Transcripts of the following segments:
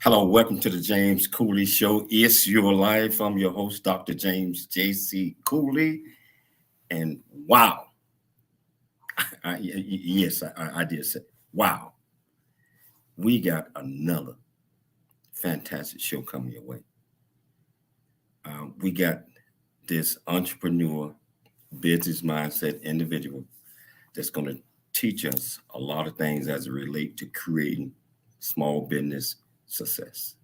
Hello, welcome to the James Cooley Show. It's your life. I'm your host, Dr. James J.C. Cooley. And wow, I did say, wow, we got another fantastic show coming your way. We got this entrepreneur, business mindset individual that's going to teach us a lot of things as it relates to creating small business success.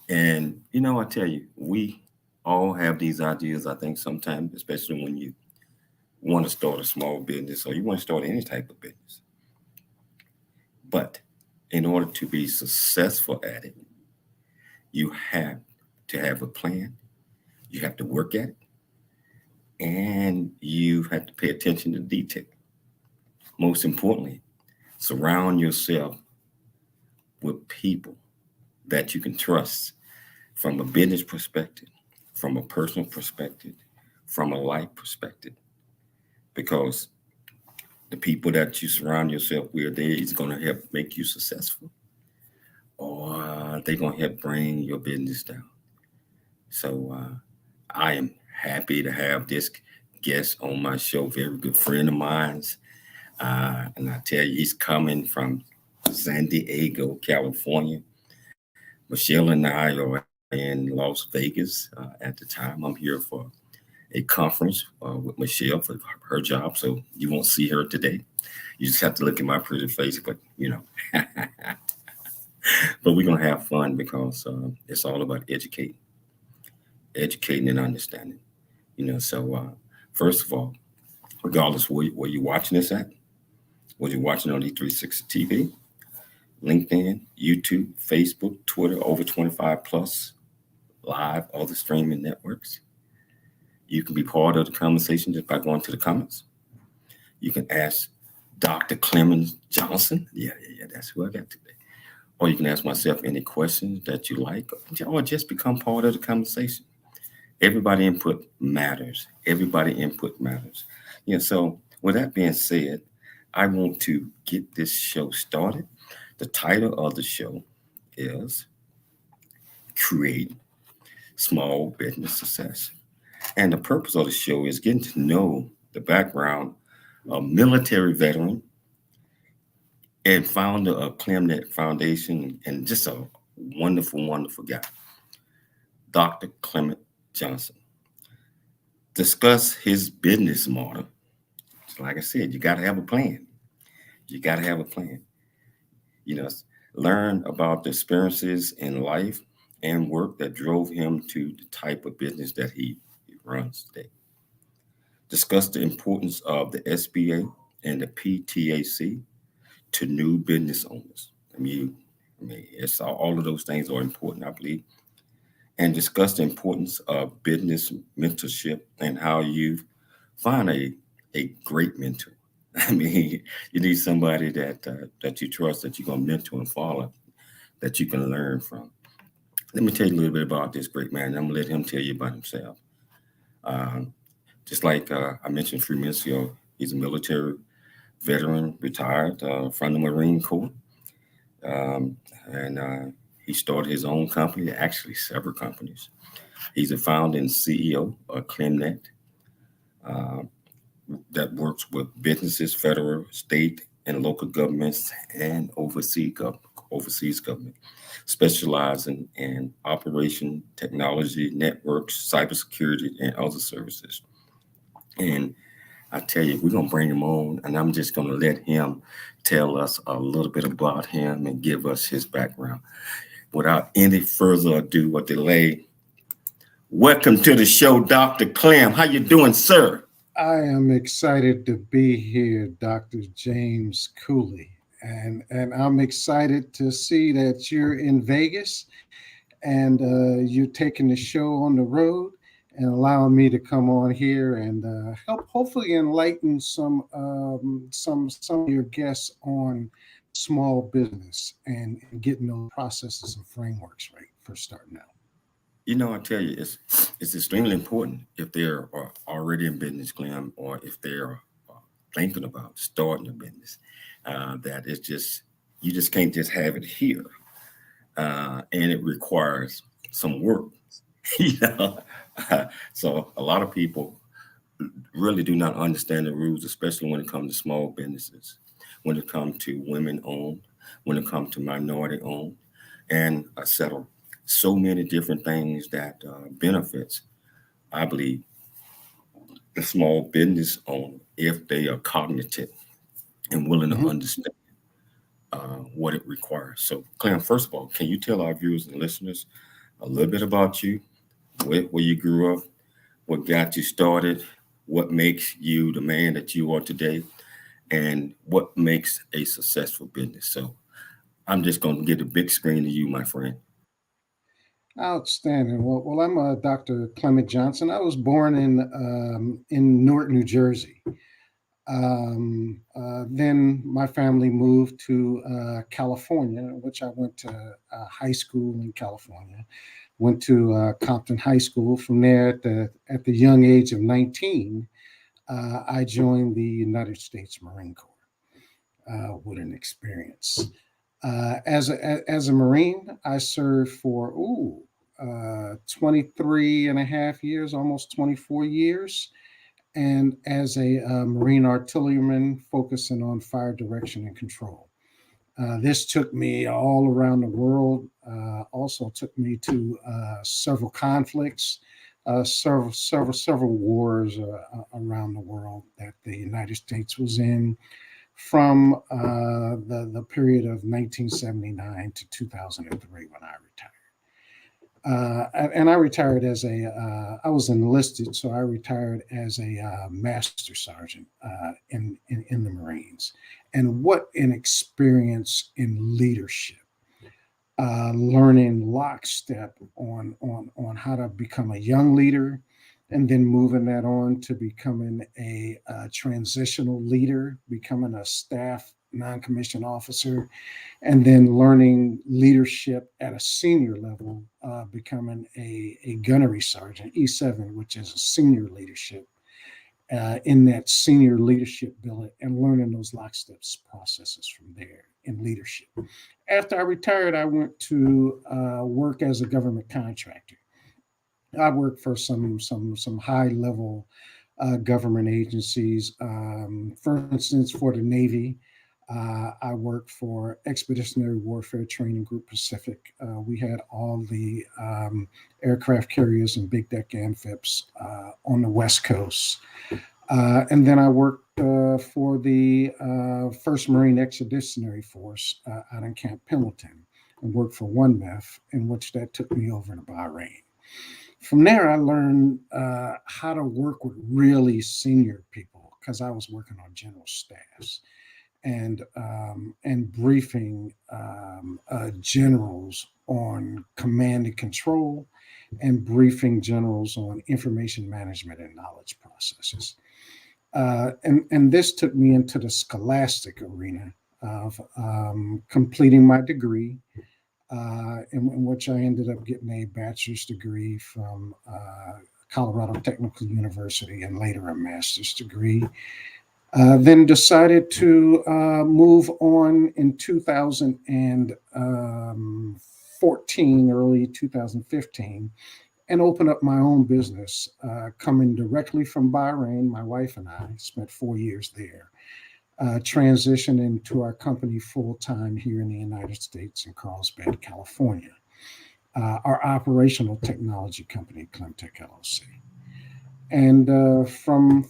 And, I tell you, we all have these ideas, I think, sometimes, especially when you want to start a small business or you want to start any type of business. But in order to be successful at it, you have to have a plan, you have to work at it, and you have to pay attention to detail. Most importantly, surround yourself with people that you can trust from a business perspective, from a personal perspective, from a life perspective. Because the people that you surround yourself with, is going to help make you successful, or they're going to help bring your business down. So I am happy to have this guest on my show, very good friend of mine. And I tell you, he's coming from San Diego, California. Michelle and I are in Las Vegas at the time. I'm here for a conference with Michelle for her job, so you won't see her today. You just have to look at my pretty face, but but we're gonna have fun because it's all about educating and understanding. So first of all, regardless where you're watching this at, whether you're watching on E360 TV, LinkedIn, YouTube, Facebook, Twitter, over 25 plus live, other streaming networks. You can be part of the conversation just by going to the comments. You can ask Dr. Clement Johnson. Yeah, that's who I got today. Or you can ask myself any questions that you like, or just become part of the conversation. Everybody input matters. So with that being said, I want to get this show started. The title of the show is Create Small Business Success. And the purpose of the show is getting to know the background of military veteran and founder of ClemNet Foundation, and just a wonderful, wonderful guy, Dr. Clement Johnson. Discuss his business model. Like I said, you got to have a plan. Learn about the experiences in life and work that drove him to the type of business that he runs today. Discuss the importance of the SBA and the PTAC to new business owners. It's all of those things are important, I believe. And discuss the importance of business mentorship and how you find a great mentor. You need somebody that you trust, that you're gonna mentor and follow, that you can learn from. Let me tell you a little bit about this great man. I'm gonna let him tell you about himself. Just like I mentioned a few minutes ago, he's a military veteran, retired from the Marine Corps, and he started his own company, actually several companies. He's a founder and CEO of ClemNet, that works with businesses, federal, state, and local governments, and overseas government, specializing in operation, technology, networks, cybersecurity, and other services. And I tell you, we're going to bring him on, and I'm just going to let him tell us a little bit about him and give us his background. Without any further ado or delay, welcome to the show, Dr. Clem. How you doing, sir? I am excited to be here, Dr. James Cooley, and I'm excited to see that you're in Vegas and you're taking the show on the road and allowing me to come on here and help hopefully enlighten some of your guests on small business and getting those processes and frameworks right for starting out. I tell you, it's extremely important if they are already in business, Clem, or if they're thinking about starting a business, that it's just, you just can't just have it here. and it requires some work. you know, so a lot of people really do not understand the rules, especially when it comes to small businesses, when it comes to women owned, when it comes to minority owned, and etc. So many different things that benefits, I believe, the small business owner if they are cognitive and willing to Mhm. understand what it requires. So, Clem, first of all, can you tell our viewers and listeners a little bit about you, where you grew up, what got you started, what makes you the man that you are today, and what makes a successful business? So, I'm just going to give the big screen to you, my friend. Outstanding. Well, I'm Dr. Clement Johnson. I was born in Newark, New Jersey. Then my family moved to California, which I went to high school in California. Went to Compton High School. From there, at the young age of 19, I joined the United States Marine Corps. What an experience! As a Marine, I served for 23 and a half years, almost 24 years, and as a Marine artilleryman focusing on fire direction and control. This took me all around the world. Also took me to several conflicts, several wars around the world that the United States was in, from the period of 1979 to 2003 when I retired. And I retired as I was enlisted, so I retired as a master sergeant in the Marines. And what an experience in leadership, learning lockstep on how to become a young leader, and then moving that on to becoming a transitional leader, becoming a staff non-commissioned officer, and then learning leadership at a senior level, becoming a gunnery sergeant, E7, which is a senior leadership, in that senior leadership billet, and learning those locksteps processes from there in leadership. After I retired, I went to work as a government contractor. I worked for some high level government agencies. For instance, for the Navy, I worked for Expeditionary Warfare Training Group Pacific. We had all the aircraft carriers and big deck amphibs on the West Coast. And then I worked for the 1st Marine Expeditionary Force out in Camp Pendleton, and worked for one MEF, in which that took me over to Bahrain. From there, I learned how to work with really senior people because I was working on general staffs, and briefing generals on command and control, and briefing generals on information management and knowledge processes. And this took me into the scholastic arena of completing my degree, in which I ended up getting a bachelor's degree from Colorado Technical University, and later a master's degree. Then decided to move on in 2014, early 2015, and open up my own business, coming directly from Bahrain. My wife and I spent 4 years there, transitioned into our company full time here in the United States in Carlsbad, California. Our operational technology company, ClemTech LLC. And from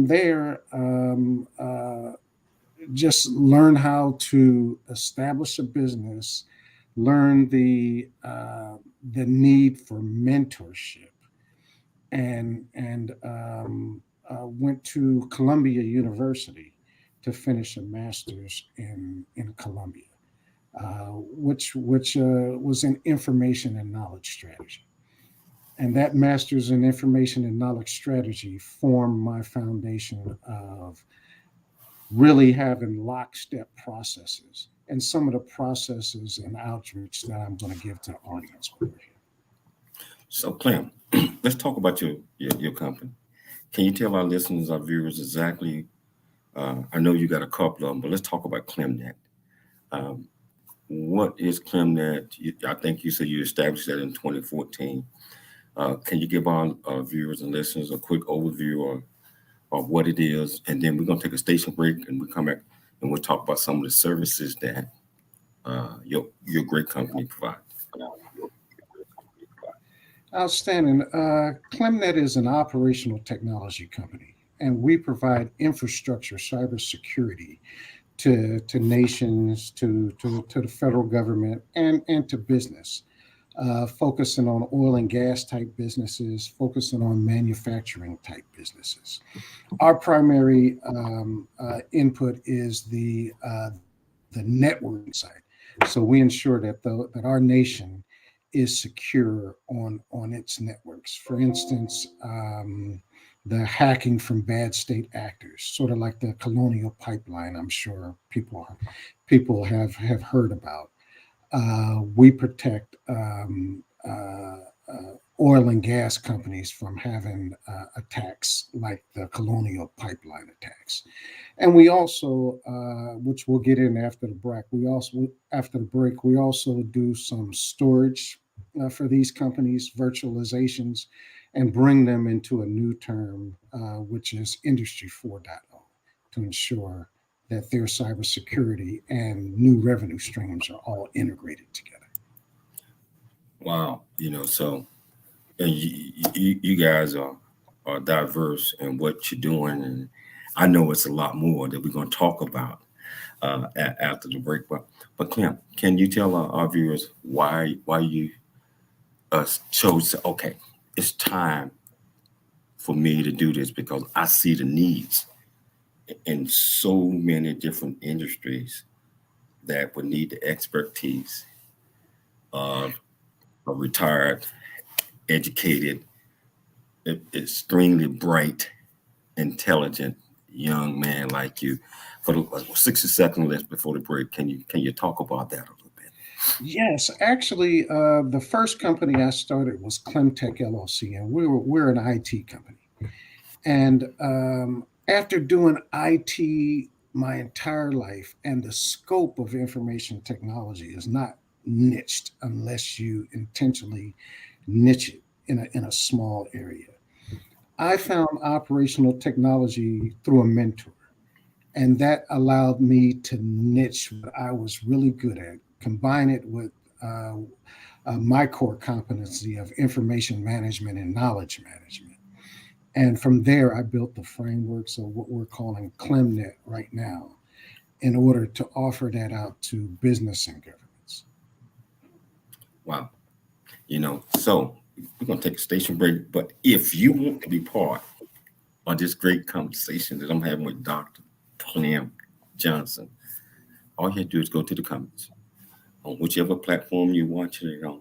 there, just learn how to establish a business, learn the need for mentorship, and went to Columbia University to finish a master's in Columbia, which was in information and knowledge strategy. And that master's in information and knowledge strategy formed my foundation of really having lockstep processes, and some of the processes and outreach that I'm going to give to the audience over here. So, Clem, let's talk about your company. Can you tell our listeners, our viewers, exactly? I know you got a couple of them, but let's talk about ClemNet. Um, what is ClemNet? I think you said you established that in 2014. Can you give our viewers and listeners a quick overview of what it is? And then we're going to take a station break and we'll come back and we'll talk about some of the services that your great company provides. Outstanding. ClemNet is an operational technology company, and we provide infrastructure, cybersecurity to nations, to the federal government, and to business, focusing on oil and gas type businesses, focusing on manufacturing type businesses. Our primary input is the networking side. So we ensure that our nation is secure on its networks. For instance, the hacking from bad state actors, sort of like the Colonial Pipeline, I'm sure people have heard about. We protect oil and gas companies from having attacks like the Colonial Pipeline attacks. And we also, which we'll get in after the break, we also do some storage for these companies, virtualizations, and bring them into a new term, which is Industry 4.0, to ensure that their cybersecurity and new revenue streams are all integrated together. Wow, so and you guys are diverse in what you're doing, and I know it's a lot more that we're going to talk about after the break. But Clem, can you tell our viewers why you chose to, okay, it's time for me to do this because I see the needs in so many different industries that would need the expertise of a retired, educated, extremely bright, intelligent young man like you. For the 60-second list before the break, can you talk about that a little bit? Yes, actually, the first company I started was ClemTech LLC, and we're an IT company. And after doing IT my entire life, and the scope of information technology is not niched unless you intentionally niche it in a small area. I found operational technology through a mentor, and that allowed me to niche what I was really good at, combine it with my core competency of information management and knowledge management. And from there, I built the frameworks of what we're calling ClemNet right now in order to offer that out to business and governments. Wow. So we're going to take a station break. But if you want to be part of this great conversation that I'm having with Dr. Clem Johnson, all you have to do is go to the comments on whichever platform you're watching it on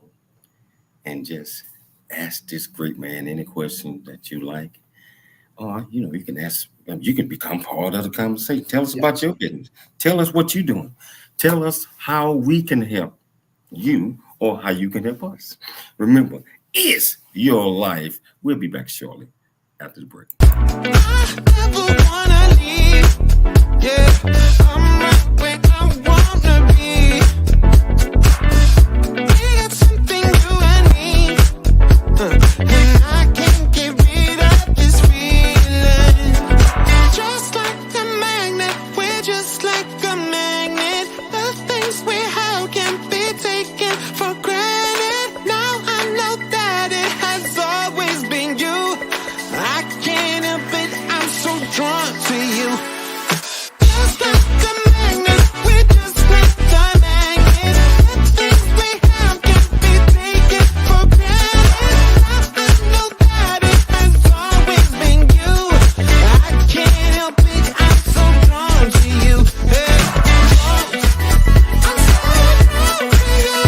and just ask this great man any question that you like. Or, you can ask, you can become part of the conversation. Tell us about your business. Tell us what you're doing. Tell us how we can help you or how you can help us. Remember, it's your life. We'll be back shortly after the break. I never wanna leave. Yeah, I'm right where I wanna be. It's something you and me. And I can't get rid of this feeling. Just like a magnet, we're just like a magnet. The things we have can be taken for granted. Now I know that it has always been you. I can't help it, I'm so drawn to you. Just like a magnet, we're just like a magnet. The things we have can be taken for granted. I know that it has always been you. I can't help it, I'm so drawn to you. Hey, I'm so drawn to you.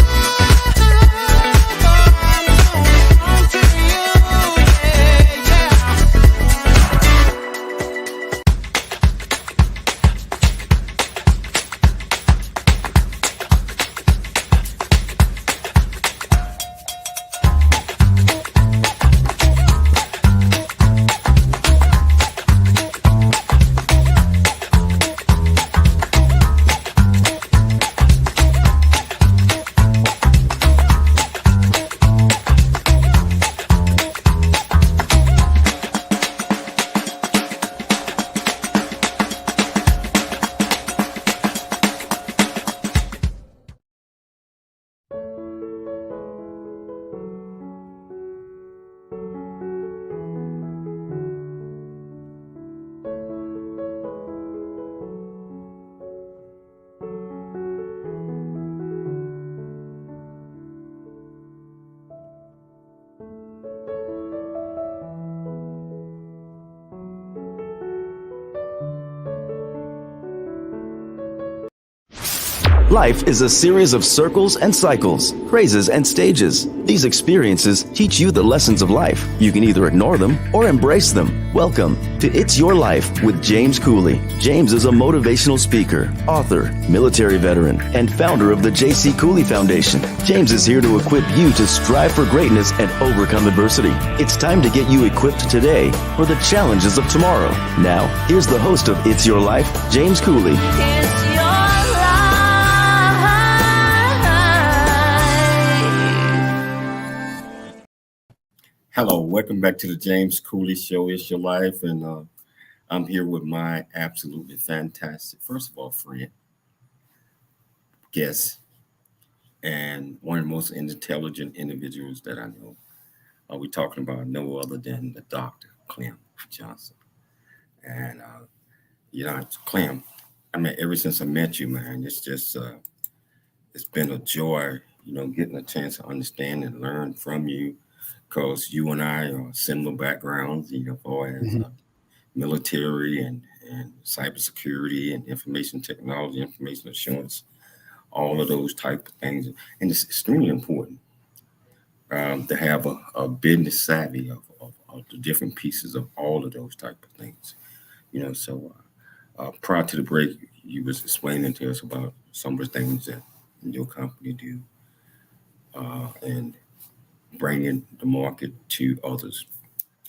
Life is a series of circles and cycles, praises and stages. These experiences teach you the lessons of life. You can either ignore them or embrace them. Welcome to It's Your Life with James Cooley. James is a motivational speaker, author, military veteran, and founder of the J.C. Cooley Foundation. James is here to equip you to strive for greatness and overcome adversity. It's time to get you equipped today for the challenges of tomorrow. Now, here's the host of It's Your Life, James Cooley. Hello, welcome back to the James Cooley Show. It's Your Life, and I'm here with my absolutely fantastic, first of all, friend, guest, and one of the most intelligent individuals that I know. We're talking about no other than the Dr. Clem Johnson. And, Clem, I mean, ever since I met you, man, it's just, it's been a joy, getting a chance to understand and learn from you. Because you and I are similar backgrounds, as military and cybersecurity and information technology, information assurance, all of those type of things. And it's extremely important to have a business savvy of the different pieces of all of those type of things. So prior to the break, you was explaining to us about some of the things that your company do and bringing the market to others.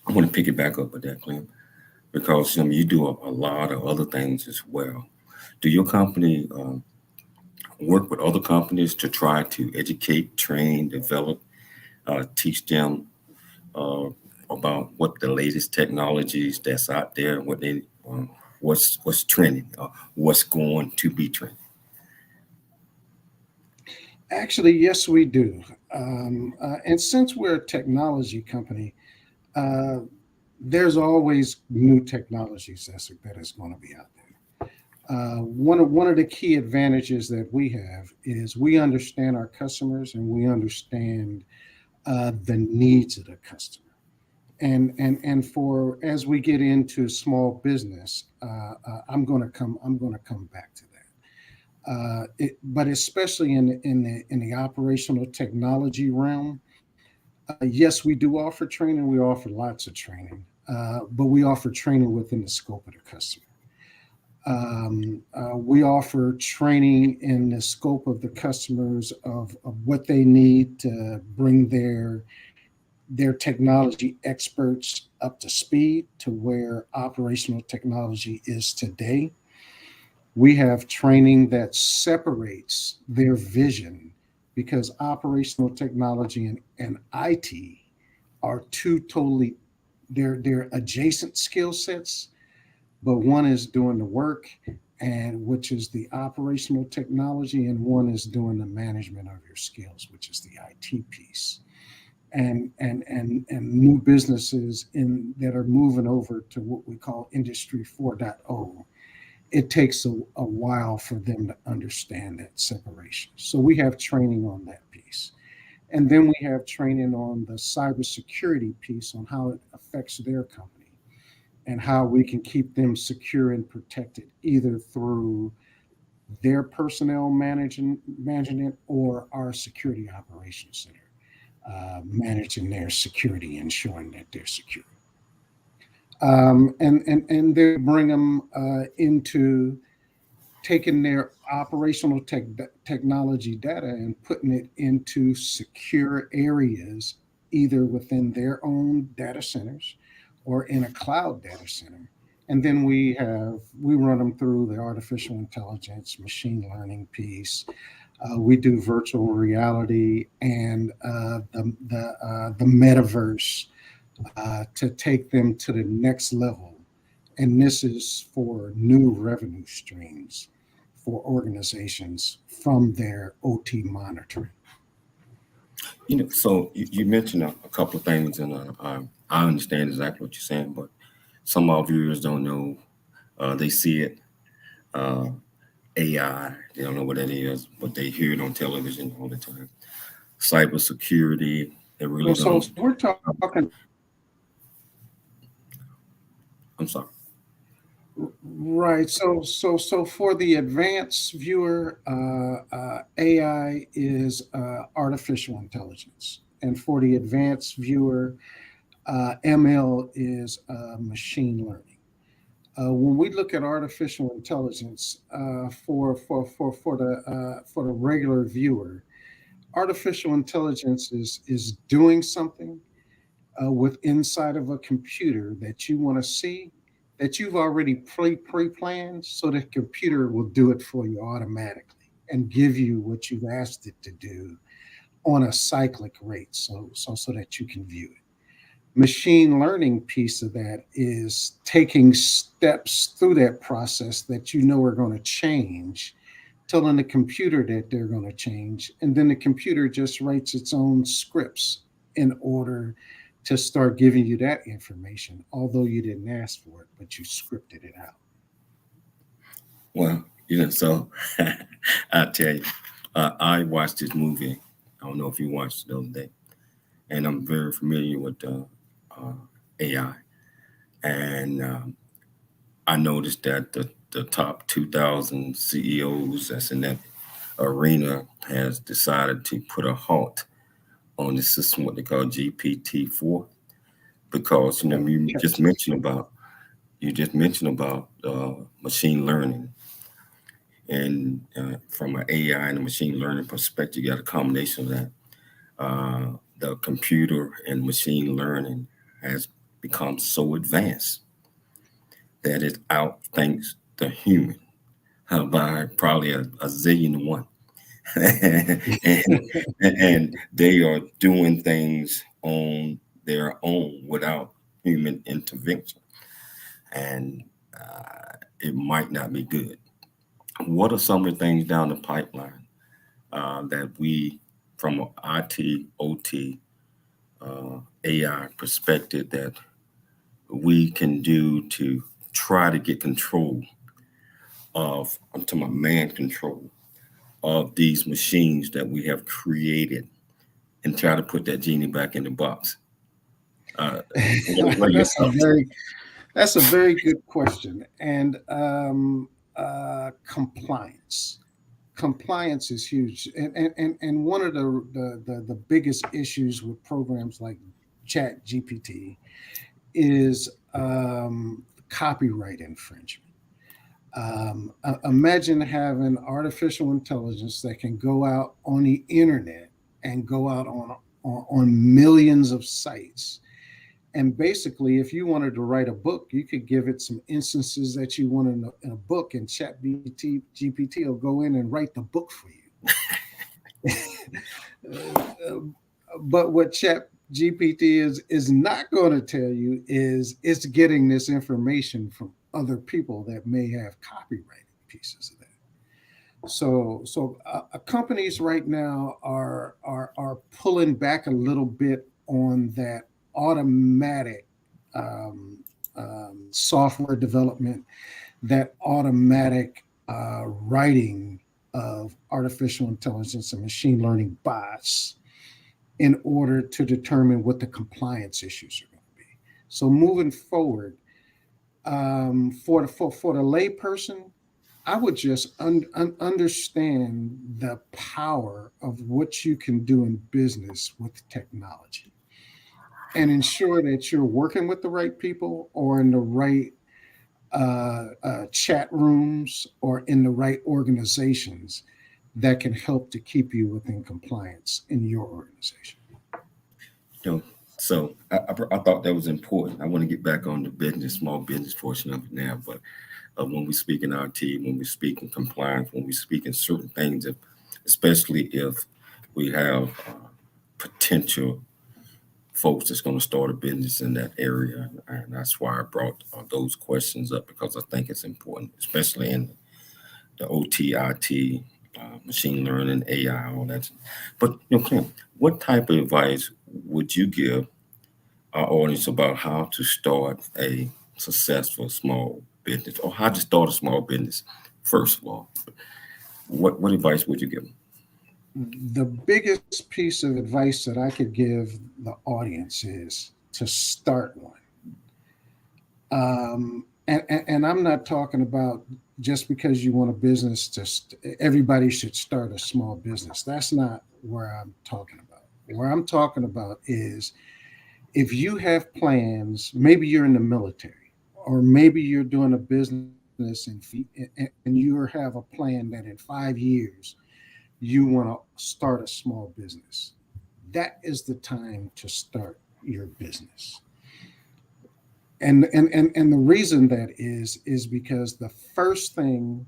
I want to pick it back up with that, Clem, because you do a lot of other things as well. Do your company work with other companies to try to educate, train, develop, teach them about what the latest technologies that's out there, what they what's trending, what's going to be trending? Actually, yes, we do. And since we're a technology company, there's always new technologies that is going to be out there. One of the key advantages that we have is we understand our customers and we understand the needs of the customer. And for as we get into small business, I'm going to come back to that. But especially in the operational technology realm, yes, we do offer training. We offer lots of training, but we offer training within the scope of the customer. We offer training in the scope of the customers of what they need to bring their technology experts up to speed to where operational technology is today. We have training that separates their vision because operational technology and IT are two totally, they're adjacent skill sets, but one is doing the work and which is the operational technology, and one is doing the management of your skills, which is the IT piece. And new businesses that are moving over to what we call Industry 4.0, it takes a while for them to understand that separation. So we have training on that piece. And then we have training on the cybersecurity piece on how it affects their company and how we can keep them secure and protected either through their personnel managing it or our security operations center, managing their security, ensuring that they're secure. And they bring them into taking their operational technology data and putting it into secure areas, either within their own data centers or in a cloud data center. And then we run them through the artificial intelligence, machine learning piece. We do virtual reality and the metaverse. To take them to the next level. And this is for new revenue streams for organizations from their OT monitoring. So you mentioned a couple of things, and I understand exactly what you're saying, but some of our viewers don't know. They see it, AI, they don't know what that is, but they hear it on television all the time. Cybersecurity, they really don't. So we're talking. I'm sorry. Right. So for the advanced viewer, AI is artificial intelligence, and for the advanced viewer, ML is machine learning. When we look at artificial intelligence for the regular viewer, artificial intelligence is doing something with inside of a computer that you want to see, that you've already pre-planned, so the computer will do it for you automatically and give you what you've asked it to do on a cyclic rate, so that you can view it. Machine learning piece of that is taking steps through that process that you know are going to change, telling the computer that they're going to change, and then the computer just writes its own scripts in order to start giving you that information, although you didn't ask for it, but you scripted it out. Well, so I tell you, I watched this movie. I don't know if you watched it the other day, and I'm very familiar with AI. And I noticed that the top 2,000 CEOs that's in that arena has decided to put a halt on the system, what they call GPT-4, because you just mentioned about machine learning, and from an AI and a machine learning perspective, you got a combination of that. The computer and machine learning has become so advanced that it outthinks the human by probably a zillion to one. and they are doing things on their own without human intervention. And it might not be good. What are some of the things down the pipeline that we, from an IT, OT, AI perspective, that we can do to try to get control of, I'm talking about man control of these machines that we have created, and try to put that genie back in the box? What are your that's a thoughts? very that's a very good question. And compliance. Compliance is huge, and one of the biggest issues with programs like Chat GPT is copyright infringement. Imagine having artificial intelligence that can go out on the internet and go out on millions of sites. And basically, if you wanted to write a book, you could give it some instances that you want in a book, and Chat GPT will go in and write the book for you. But what Chat GPT is not going to tell you is it's getting this information from other people that may have copyrighted pieces of that. So companies right now are pulling back a little bit on that automatic software development, that automatic writing of artificial intelligence and machine learning bots, in order to determine what the compliance issues are going to be. So moving forward, for the layperson, I would just understand the power of what you can do in business with technology, and ensure that you're working with the right people, or in the right chat rooms, or in the right organizations that can help to keep you within compliance in your organization. You know, so I thought that was important. I want to get back on the business, small business portion of it now, but when we speak in IT, when we speak in compliance, when we speak in certain things, especially if we have potential folks that's going to start a business in that area. And that's why I brought those questions up, because I think it's important, especially in the OT, IT, machine learning, AI, all that. But, Clem, what type of advice would you give our audience about how to start a successful small business, or how to start a small business, first of all? What advice would you give them? The biggest piece of advice that I could give the audience is to start one. And I'm not talking about just because you want a business everybody should start a small business. That's not where I'm talking about. Where I'm talking about is if you have plans, maybe you're in the military, or maybe you're doing a business and you have a plan that in 5 years you want to start a small business. That is the time to start your business. And the reason that is because the first thing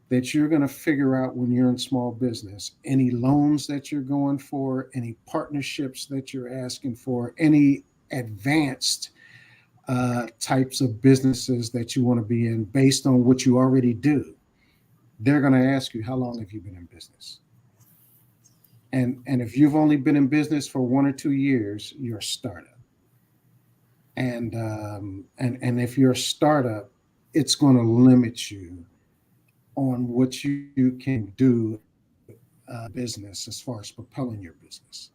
that you're going to figure out when you're in small business, any loans that you're going for, any partnerships that you're asking for, any advanced types of businesses that you want to be in based on what you already do, they're going to ask you, how long have you been in business? And if you've only been in business for 1 or 2 years, you're a startup. And if you're a startup, it's going to limit you on what you can do business as far as propelling your business.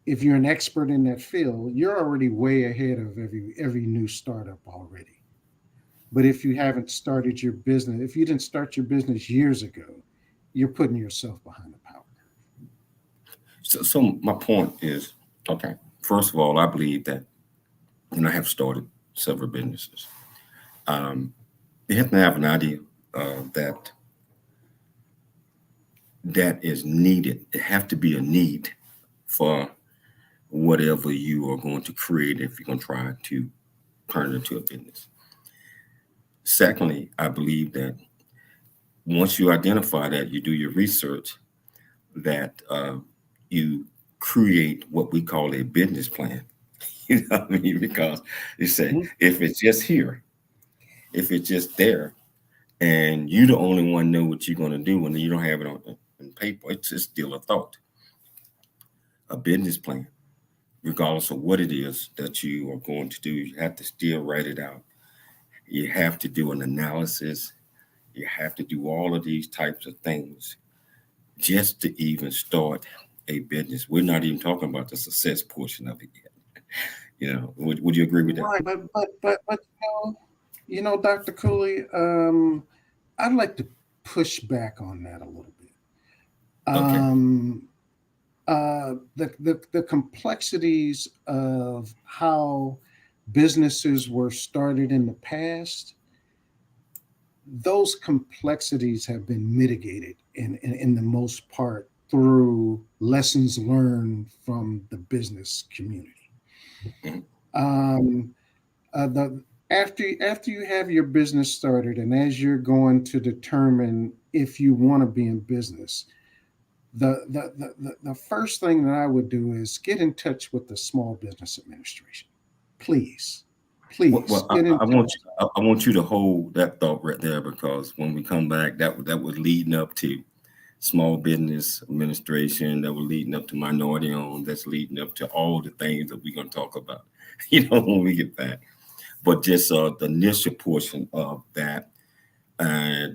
If you're an expert in that field, you're already way ahead of every new startup already. But if you haven't started your business, if you didn't start your business years ago, you're putting yourself behind the power curve. So my point is, okay, first of all, I believe that, and I have started several businesses. You have to have an idea that is needed. It have to be a need for whatever you are going to create if you're going to try to turn it into a business. Secondly, I believe that once you identify that, you do your research, that you create what we call a business plan. You know what I mean? Because you say, if it's just here, if it's just there, and you the only one know what you're going to do, and you don't have it on paper, it's just still a thought. A business plan, regardless of what it is that you are going to do, you have to still write it out. You have to do an analysis. You have to do all of these types of things just to even start a business. We're not even talking about the success portion of it yet. You know, would you agree with that? Right, but you know, Dr. Cooley, I'd like to push back on that a little bit. The complexities of how businesses were started in the past, those complexities have been mitigated in the most part through lessons learned from the business community. After you have your business started, and as you're going to determine if you want to be in business, the first thing that I would do is get in touch with the Small Business Administration. Please. Well, I want you to hold that thought right there, because when we come back, that was leading up to Small Business Administration, that was leading up to minority owned, that's leading up to all the things that we're going to talk about, you know, when we get back. But just the initial portion of that,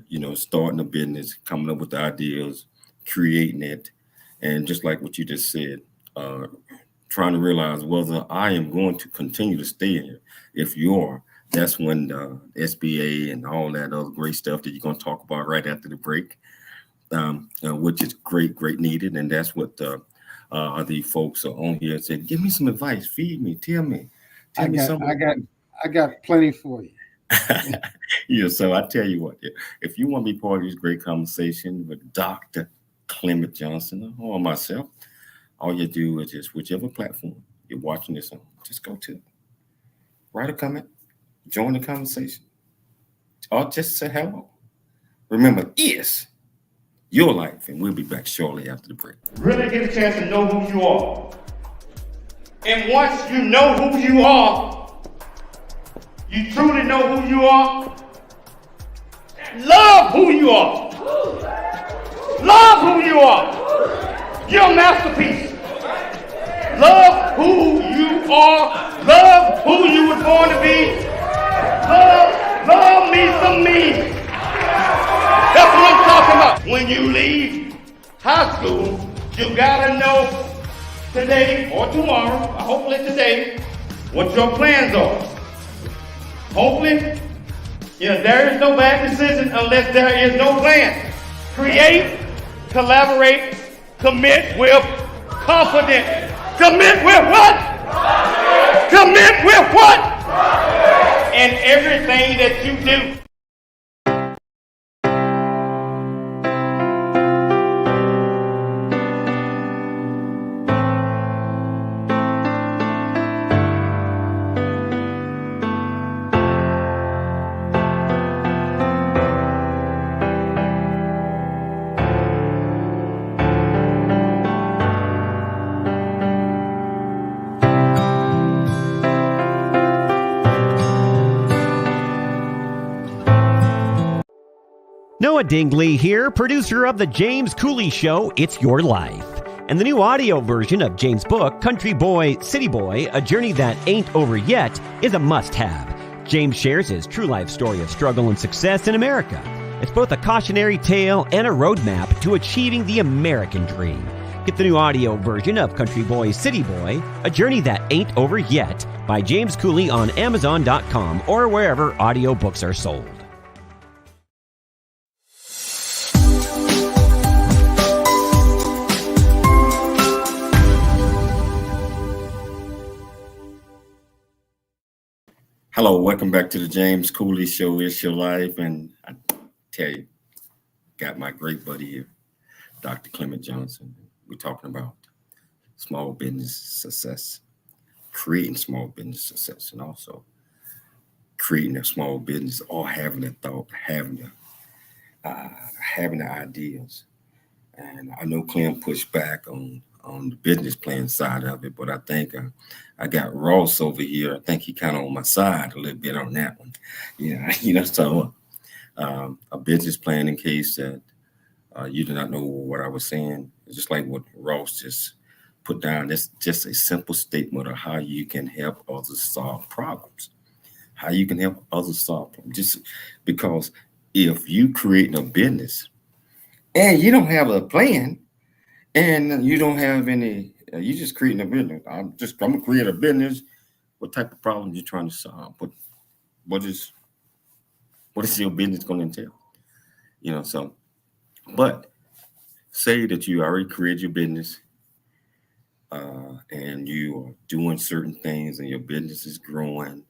you know, starting a business, coming up with the ideas, creating it, and just like what you just said, trying to realize whether I am going to continue to stay here. If you are, that's when the SBA and all that other great stuff that you're going to talk about right after the break, which is great needed. And that's what the folks are on here said, give me some advice, feed me, tell me something. I got plenty for you. Yeah, so I tell you what, if you want to be part of this great conversation with Dr. Clement Johnson or myself, all you do is just whichever platform you're watching this on, just go to, write a comment, join the conversation, or just say hello. Remember, it's your life, and we'll be back shortly after the break. Really get a chance to know who you are. And once you know who you are, you truly know who you are, love who you are. Love who you are. You're a masterpiece. Love who you are. Love who you were born to be. Love me some me. That's what I'm talking about. When you leave high school, you gotta know today or tomorrow, hopefully today, what your plans are. Hopefully, There is no bad decision unless there is no plan. Create, collaborate, commit with confidence. Commit with what? Commit with what? In everything that you do. Noah Dingley here, producer of The James Cooley Show, It's Your Life. And the new audio version of James' book, Country Boy, City Boy, A Journey That Ain't Over Yet, is a must-have. James shares his true life story of struggle and success in America. It's both a cautionary tale and a roadmap to achieving the American dream. Get the new audio version of Country Boy, City Boy, A Journey That Ain't Over Yet by James Cooley on Amazon.com or wherever audiobooks are sold. Hello, welcome back to the James Cooley Show, It's Your Life. And I tell you, got my great buddy here, Dr. Clement Johnson. We're talking about small business success, creating small business success, and also creating a small business or having a thought, having the ideas. And I know Clem pushed back on the business plan side of it, but I think I got Ross over here. I think he kind of on my side a little bit on that one. So a business plan, in case that you do not know what I was saying, it's just like what Ross just put down. That's just a simple statement of how you can help others solve problems. How you can help others solve problems. Just because if you creating a business and you don't have a plan, and you don't have any, you just creating a business. I'm gonna create a business. What type of problem you trying to solve? What is your business going to entail? So, but say that you already created your business, and you are doing certain things, and your business is growing.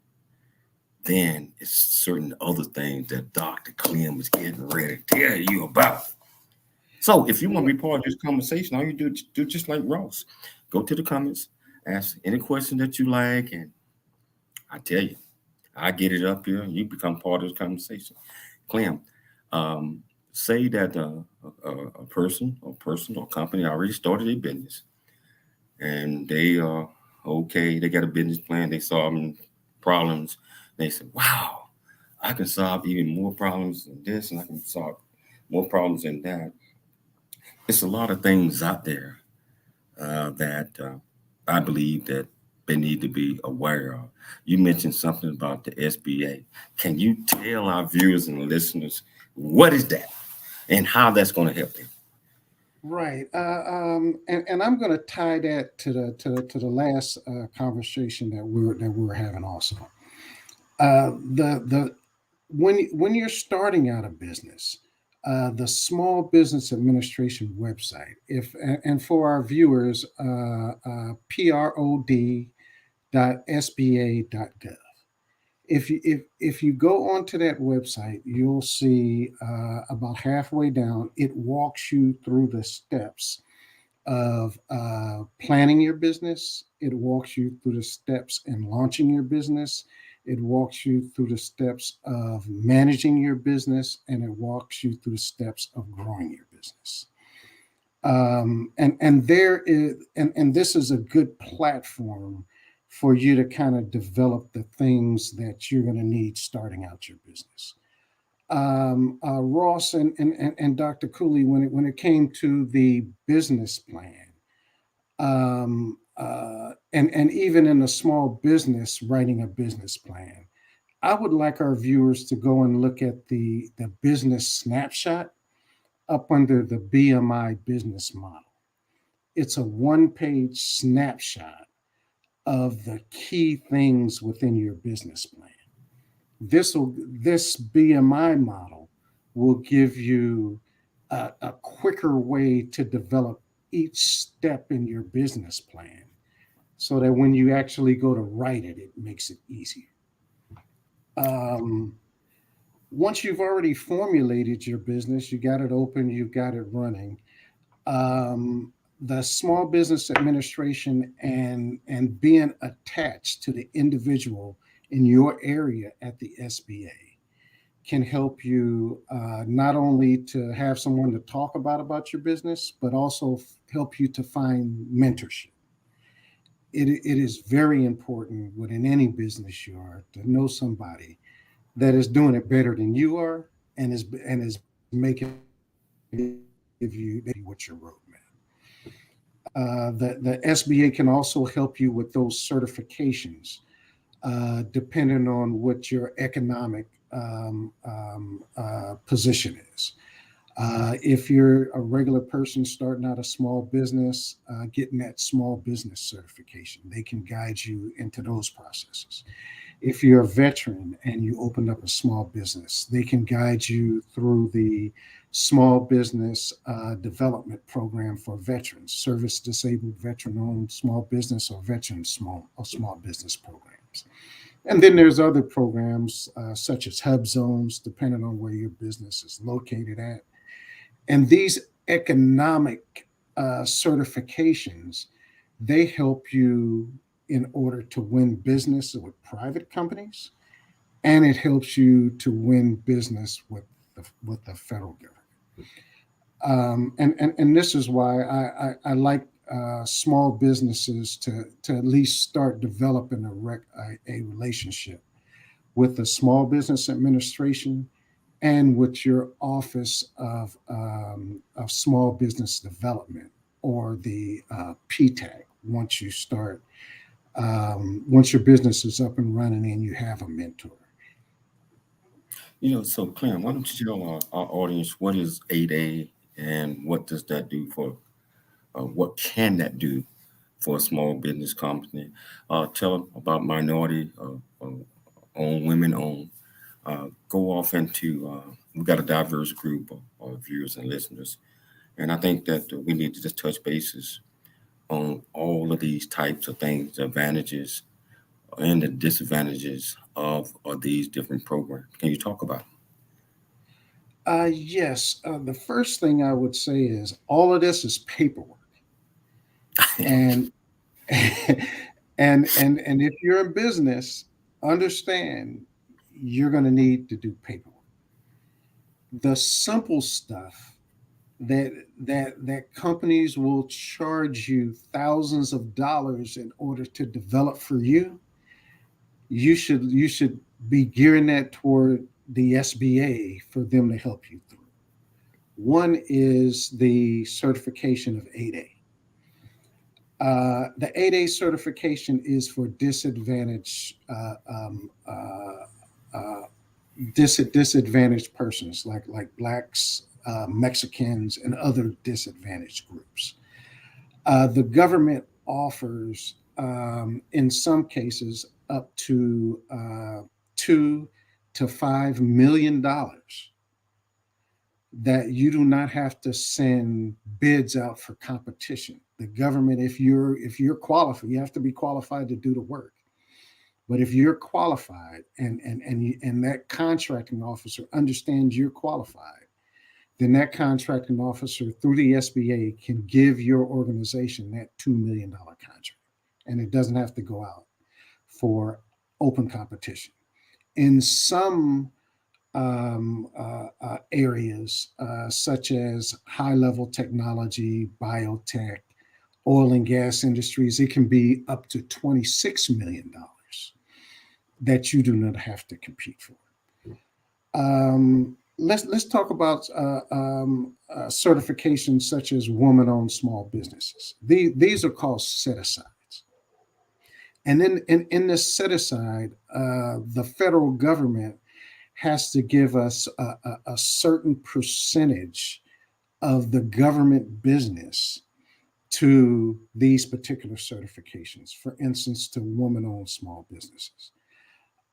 Then it's certain other things that Dr. Clem is getting ready to tell you about. So if you want to be part of this conversation, all you do just like Ross. Go to the comments, ask any question that you like, and I tell you, I get it up here, and you become part of the conversation. Clem, say that a person or company already started a business, and they are okay, they got a business plan, they solving problems. They said, wow, I can solve even more problems than this, and I can solve more problems than that. It's a lot of things out there that I believe that they need to be aware of. You mentioned something about the SBA. Can you tell our viewers and listeners what is that and how that's going to help them? Right, and I'm going to tie that to the last conversation that we were having also. When you're starting out a business, the Small Business Administration website, and for our viewers, prod.sba.gov. If you go onto that website, you'll see about halfway down, it walks you through the steps of planning your business. It walks you through the steps in launching your business. It walks you through the steps of managing your business, and it walks you through the steps of growing your business. And this is a good platform for you to kind of develop the things that you're going to need starting out your business. Ross and Dr. Cooley, when it came to the business plan, and even in a small business, writing a business plan, I would like our viewers to go and look at the business snapshot up under the BMI business model. It's a one-page snapshot of the key things within your business plan. This BMI model will give you a quicker way to develop each step in your business plan, so that when you actually go to write it, it makes it easier. Once you've already formulated your business, you got it open, you've got it running. The Small Business Administration and being attached to the individual in your area at the SBA can help you not only to have someone to talk about your business, but also help you to find mentorship. It is very important within any business you are to know somebody that is doing it better than you are, and is making give you what your roadmap. The SBA can also help you with those certifications, depending on what your economic position is. If you're a regular person starting out a small business, getting that small business certification, they can guide you into those processes. If you're a veteran and you opened up a small business, they can guide you through the small business development program for veterans, service disabled veteran-owned small business, or veteran small business programs. And then there's other programs such as hub zones, depending on where your business is located at. And these economic certifications, they help you in order to win business with private companies, and it helps you to win business with the federal government. And this is why I like small businesses to at least start developing a relationship with the Small Business Administration and with your Office of Small Business Development, or the PTAC. Once your business is up and running and you have a mentor. So Clem, why don't you tell our audience what is 8A and what does that do for, what can that do for a small business company? Tell them about minority owned, women owned. Go off into, we've got a diverse group of viewers and listeners. And I think that we need to just touch bases on all of these types of things, the advantages and the disadvantages of these different programs. Can you talk about it? Yes. The first thing I would say is all of this is paperwork. and and if you're in business, understand you're going to need to do paperwork. The simple stuff that companies will charge you thousands of dollars in order to develop for you, you should be gearing that toward the SBA for them to help you through. One is the certification of 8A. The 8A certification is for disadvantaged persons like Blacks, Mexicans, and other disadvantaged groups. The government offers, in some cases, up to $2 to $5 million that you do not have to send bids out for competition. The government, if you're qualified, you have to be qualified to do the work. But if you're qualified and that contracting officer understands you're qualified, then that contracting officer through the SBA can give your organization that $2 million contract. And it doesn't have to go out for open competition. In some areas, such as high-level technology, biotech, oil and gas industries, it can be up to $26 million that you do not have to compete for. Let's talk about certifications such as woman-owned small businesses. These are called set-asides. And then in this set-aside, the federal government has to give us a certain percentage of the government business to these particular certifications, for instance, to woman-owned small businesses.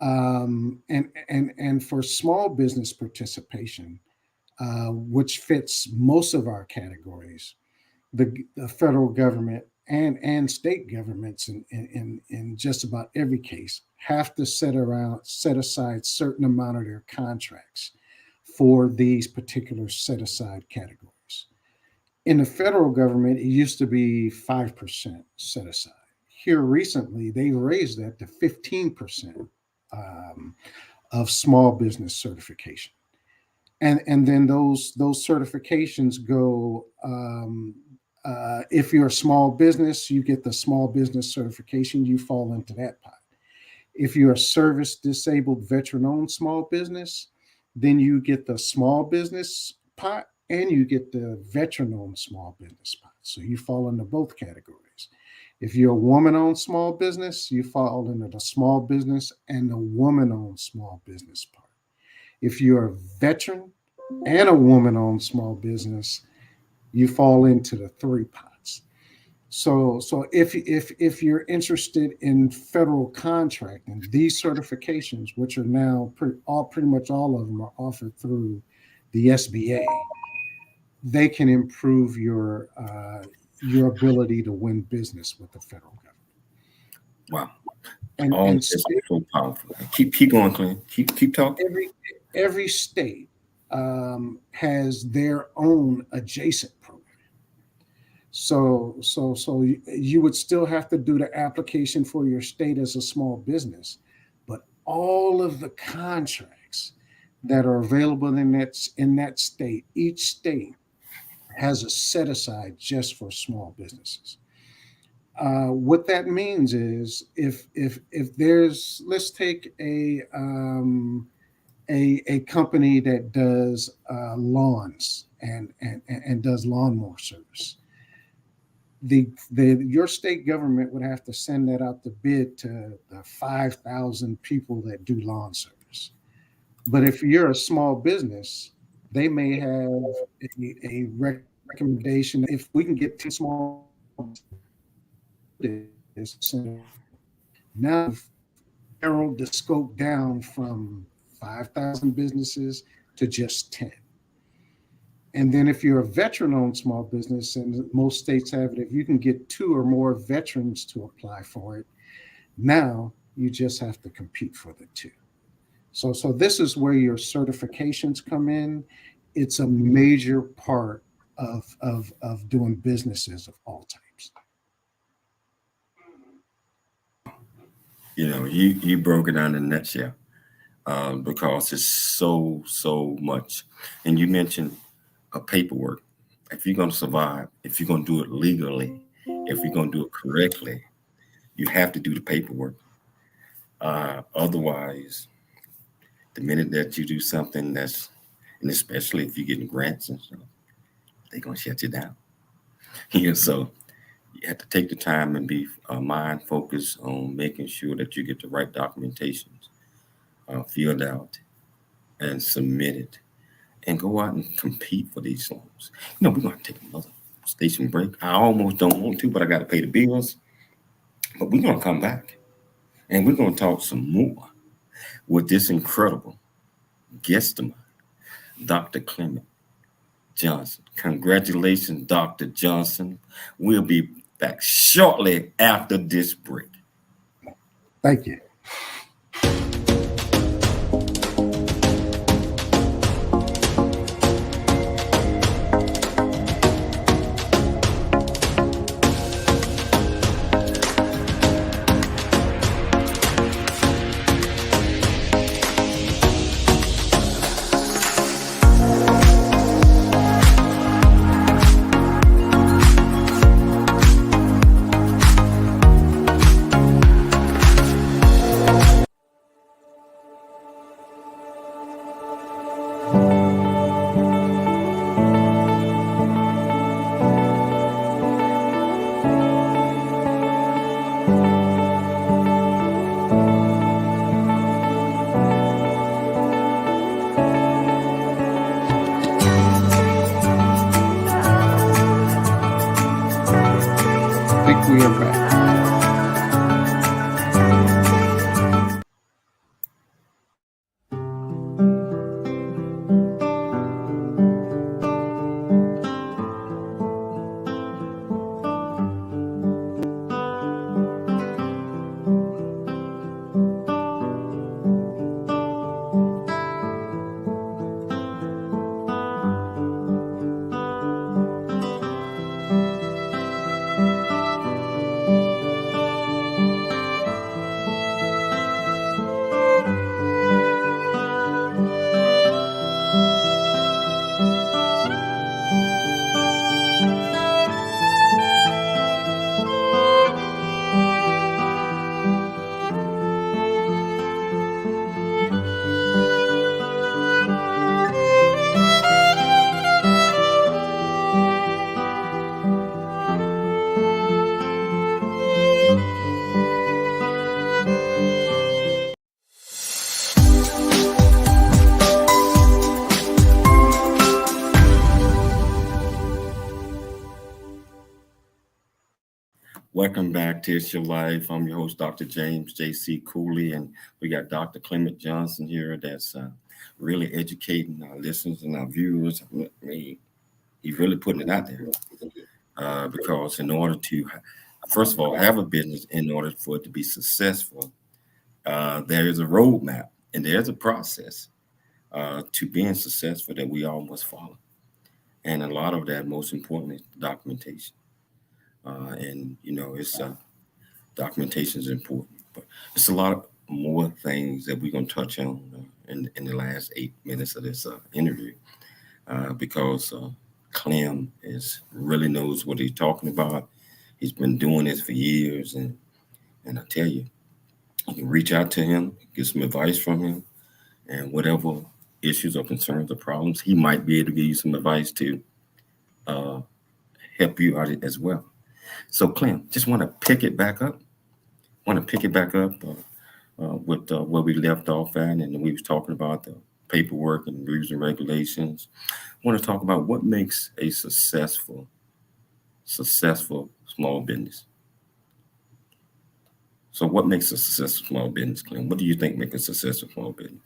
And for small business participation, which fits most of our categories, the federal government and state governments in just about every case have to set aside certain amount of their contracts for these particular set aside categories. In the federal government, it used to be 5% set aside. Here recently, they raised that to 15% of small business certification. And then those certifications go, if you're a small business, you get the small business certification, you fall into that pot. If you're a service disabled veteran owned small business, then you get the small business pot and you get the veteran owned small business pot. So you fall into both categories. If you're a woman owned small business, you fall into the small business and the woman owned small business part. If you're a veteran and a woman owned small business, you fall into the three pots. So if you're interested in federal contracting, these certifications, which are now pretty much all of them are offered through the SBA, they can improve your ability to win business with the federal government. Wow. And it's so powerful. Keep going, Clem. Keep talking. Every state has their own adjacent program. So you would still have to do the application for your state as a small business, but all of the contracts that are available in that state, each state has a set aside just for small businesses. What that means is if there's, let's take a company that does lawns and does lawnmower service. Your state government would have to send that out to bid to the 5,000 people that do lawn service. But if you're a small business, they may have a recommendation. If we can get 10 small businesses, now narrowed the scope down from 5,000 businesses to just 10. And then if you're a veteran-owned small business, and most states have it, if you can get 2 or more veterans to apply for it, now you just have to compete for the 2. So this is where your certifications come in. It's a major part of doing businesses of all types. You know, you broke it down in a nutshell because it's so much. And you mentioned paperwork. If you're going to survive, if you're going to do it legally, if you're going to do it correctly, you have to do the paperwork. Otherwise, the minute that you do something that's, and especially if you're getting grants and stuff, they're going to shut you down. So you have to take the time and be mind focused on making sure that you get the right documentations filled out and submitted, and go out and compete for these loans. We're going to take another station break. I almost don't want to, but I got to pay the bills. But we're going to come back, and we're going to talk some more with this incredible guest of mine, Dr. ClemNet Johnson. Congratulations, Dr. Johnson. We'll be back shortly after this break. Thank you. Welcome back to It's Your Life. I'm your host, Dr. James J.C. Cooley, and we got Dr. Clement Johnson here that's really educating our listeners and our viewers. I mean, he's really putting it out there because in order to, first of all, have a business, in order for it to be successful, there is a roadmap and there's a process to being successful that we all must follow. And a lot of that, most importantly, is documentation. And, you know, it's documentation is important, but it's a lot of more things that we're going to touch on in the last 8 minutes of this interview because Clem really knows what he's talking about. He's been doing this for years. And I tell you, you can reach out to him, get some advice from him, and whatever issues or concerns or problems, he might be able to give you some advice to help you out as well. So, Clem, just want to pick it back up. With where we left off at, and we was talking about the paperwork and rules and regulations. I want to talk about what makes a successful small business. So, what makes a successful small business, Clem? What do you think makes a successful small business?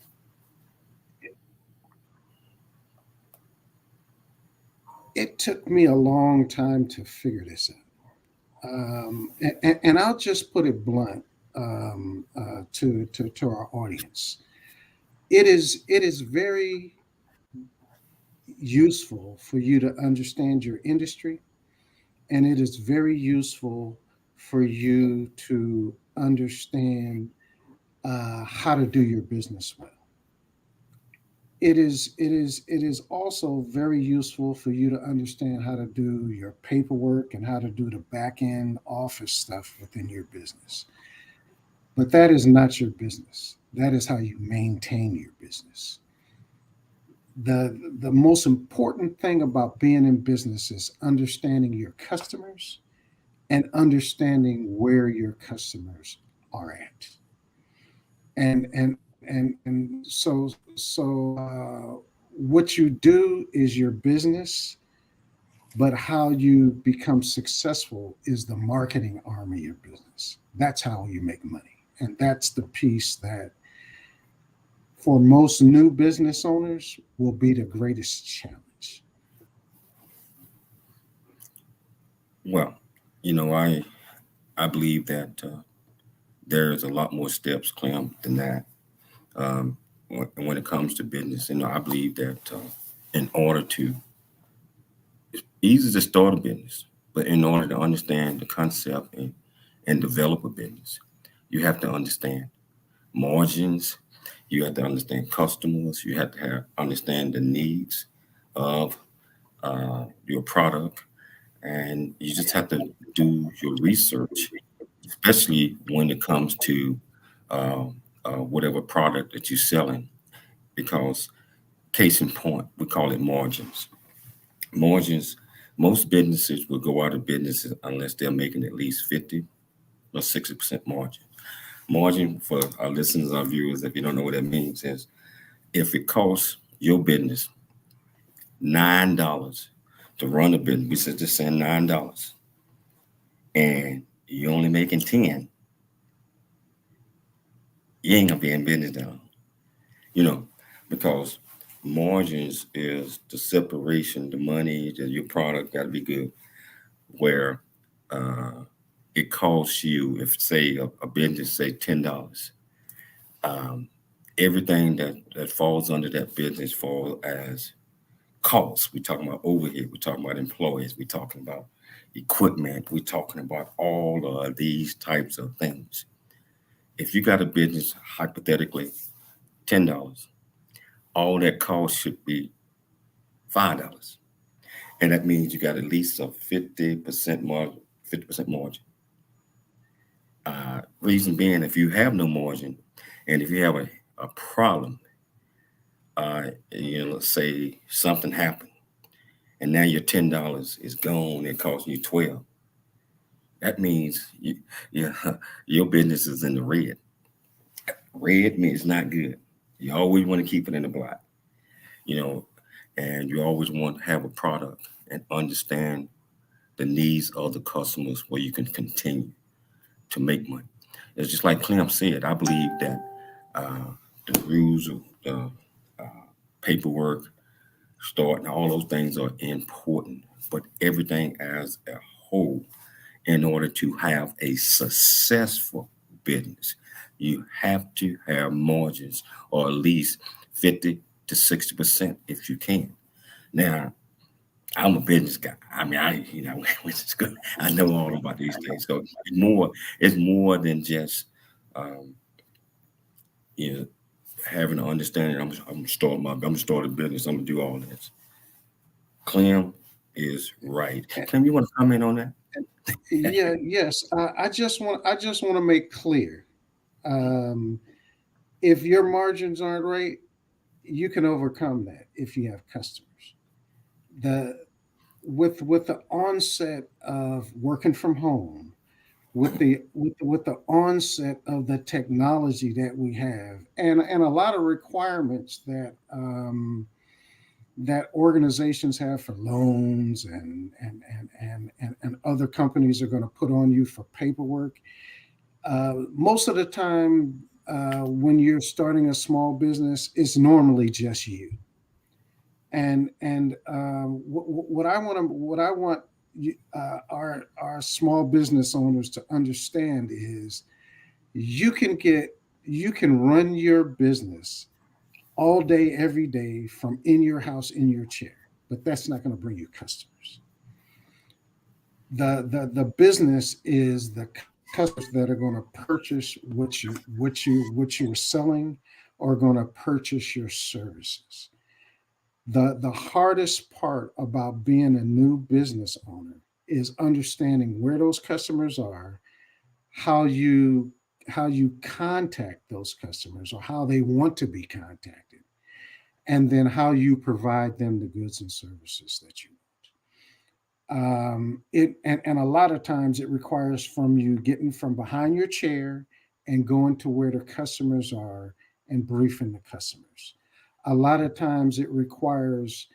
It took me a long time to figure this out. And I'll just put it blunt to our audience. It is very useful for you to understand your industry, and it is very useful for you to understand how to do your business well. It is also very useful for you to understand how to do your paperwork and how to do the back end office stuff within your business. But that is not your business. That is how you maintain your business. The most important thing about being in business is understanding your customers and understanding where your customers are at. And so what you do is your business, but how you become successful is the marketing arm of your business. That's how you make money. And that's the piece that for most new business owners will be the greatest challenge. Well, you know, I believe that there's a lot more steps, Clem, than that. When it comes to business, you know, I believe that in order to, it's easy to start a business, but in order to understand the concept and develop a business, you have to understand margins, you have to understand customers, you have to understand the needs of your product, and you just have to do your research, especially when it comes to whatever product that you're selling, because case in point, we call it margins. Margins, most businesses will go out of business unless they're making at least 50 or 60% margin. Margin, for our listeners, our viewers, if you don't know what that means, is if it costs your business $9 to run a business, we said just saying $9, and you're only making 10, you ain't gonna be in business now, you know, because margins is the separation, the money, your product got to be good, where it costs you, if say a business say $10, everything that falls under that business falls as costs. We're talking about overhead, we're talking about employees, we're talking about equipment, we're talking about all of these types of things. If you got a business, hypothetically, $10, all that cost should be $5. And that means you got at least a 50% margin. Reason being, if you have no margin, and if you have a problem, you know, let's say something happened, and now your $10 is gone, it costs you $12. That means your business is in the red. Red means not good. You always want to keep it in the black, you know, and you always want to have a product and understand the needs of the customers where you can continue to make money. It's just like Clem said, I believe that the rules of the paperwork, starting, all those things are important, but everything as a whole, in order to have a successful business, you have to have margins, or at least 50 to 60% if you can. Now, I'm a business guy. I mean, which is good. I know all about these things. So it's more than just, you know, having an understanding. I'm gonna start a business. I'm gonna do all this. Clem is right. Clem, you want to comment on that? Yes. I just want to make clear, if your margins aren't right, you can overcome that if you have customers. With the onset of working from home, with the onset of the technology that we have, and a lot of requirements that organizations have for loans and other companies are going to put on you for paperwork. Most of the time, when you're starting a small business, it's normally just you. And what I want our small business owners to understand is you can run your business all day, every day from in your house, in your chair, but that's not going to bring you customers. The business is the customers that are going to purchase what you're selling, or going to purchase your services. The hardest part about being a new business owner is understanding where those customers are, how you contact those customers, or how they want to be contacted, and then how you provide them the goods and services that you want. And a lot of times it requires from you getting from behind your chair and going to where the customers are and briefing the customers. A lot of times it requires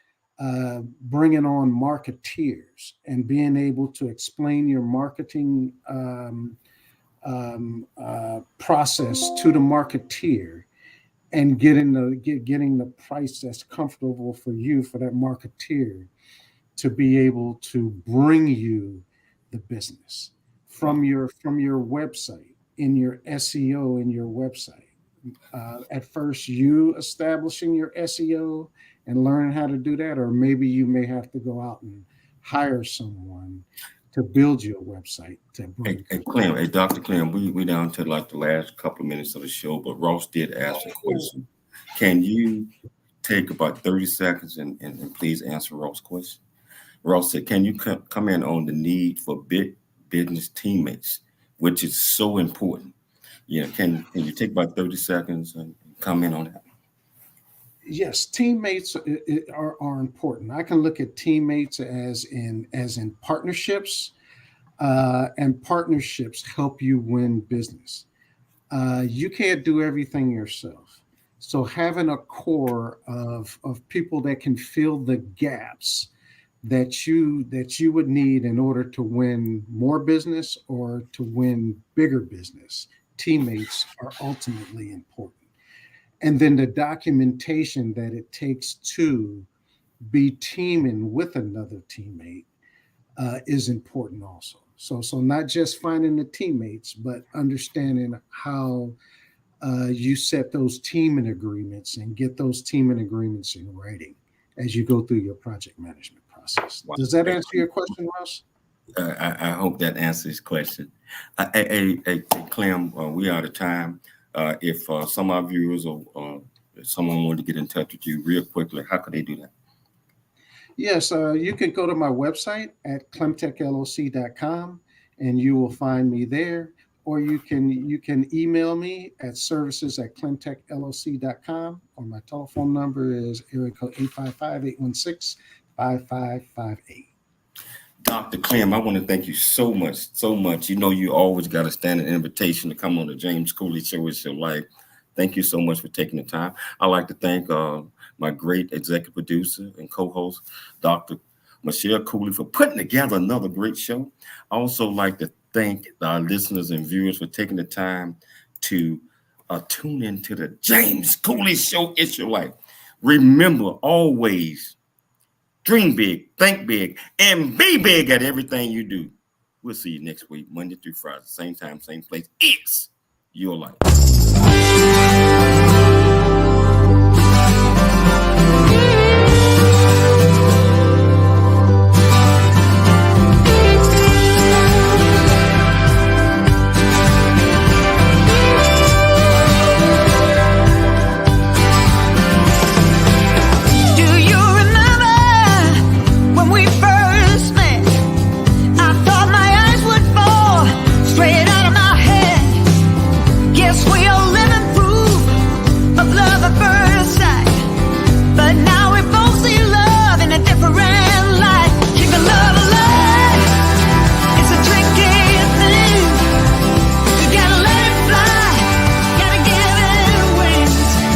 bringing on marketeers and being able to explain your marketing process to the marketeer, and getting the price that's comfortable for you, for that marketeer to be able to bring you the business from your website, in your SEO in your website. At first, you establishing your SEO and learning how to do that, or maybe you may have to go out and hire someone to build your website. Clem, Dr. Clem, we down to like the last couple of minutes of the show, but Ross did ask a question. Can you take about 30 seconds and please answer Ross' question? Ross said, can you comment on the need for business teammates, which is so important? Can you take about 30 seconds and comment on that? Yes, teammates are important. I can look at teammates as in partnerships, and partnerships help you win business. You can't do everything yourself. So having a core of people that can fill the gaps that you would need in order to win more business or to win bigger business, teammates are ultimately important. And then the documentation that it takes to be teaming with another teammate is important also. So not just finding the teammates, but understanding how you set those teaming agreements and get those teaming agreements in writing as you go through your project management process. Wow. Does that answer your question, Ross? I hope that answers the question. Clem, we are out of time. If some of our viewers or someone wanted to get in touch with you real quickly, how could they do that? Yes, you can go to my website at clemtechloc.com and you will find me there. Or you can email me at services@clemtechloc.com, or my telephone number is area code 855-816-5558. Dr. Clem, I want to thank you so much. You always got a standing invitation to come on the James Cooley Show. It's your life. Thank you so much for taking the time. I'd like to thank my great executive producer and co-host, Dr. Michelle Cooley for putting together another great show. I also like to thank our listeners and viewers for taking the time to tune into the James Cooley Show. It's your life. Remember, always dream big, think big, and be big at everything you do. We'll see you next week, Monday through Friday, same time, same place. It's your life.